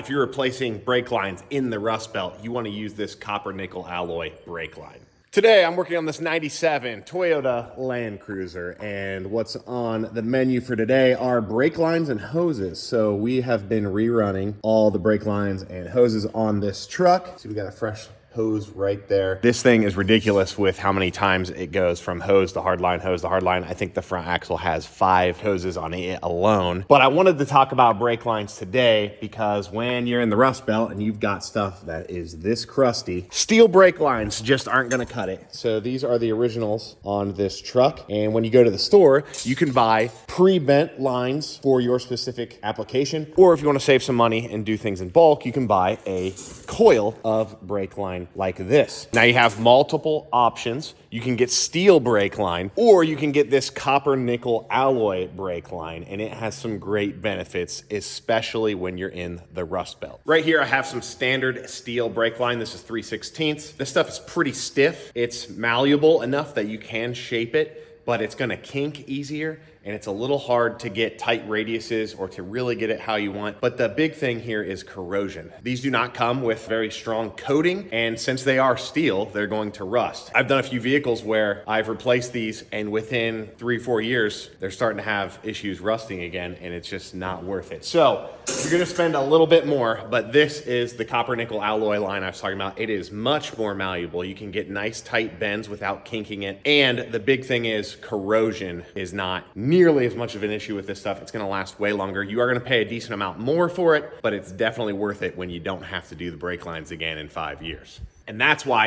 if you're replacing brake lines in the Rust Belt, you want to use this copper nickel alloy brake line. Today, I'm working on this 97 Toyota Land Cruiser, and what's on the menu for today are brake lines and hoses. So we have been rerunning all the brake lines and hoses on this truck. So we got a fresh hose right there. This thing is ridiculous with how many times it goes from hose to hardline, hose to hardline. I think the front axle has 5 hoses on it alone. But I wanted to talk about brake lines today because when you're in the Rust Belt and you've got stuff that is this crusty, steel brake lines just aren't gonna cut it. So these are the originals on this truck. And when you go to the store, you can buy pre-bent lines for your specific application. Or if you wanna save some money and do things in bulk, you can buy a coil of brake line like this. Now you have multiple options. You can get steel brake line, or you can get this copper nickel alloy brake line, and it has some great benefits, especially when you're in the Rust Belt. Right here, I have some standard steel brake line. This is 3/16. This stuff is pretty stiff. It's malleable enough that you can shape it, but it's gonna kink easier, and it's a little hard to get tight radiuses or to really get it how you want. But the big thing here is corrosion. These do not come with very strong coating, and since they are steel, they're going to rust. I've done a few vehicles where I've replaced these, and within 3-4 years, they're starting to have issues rusting again, and it's just not worth it. So you're gonna spend a little bit more, but this is the copper nickel alloy line I was talking about. It is much more malleable. You can get nice tight bends without kinking it. And the big thing is corrosion is not nearly as much of an issue with this stuff. It's gonna last way longer. You are gonna pay a decent amount more for it, but it's definitely worth it when you don't have to do the brake lines again in 5 years. And that's why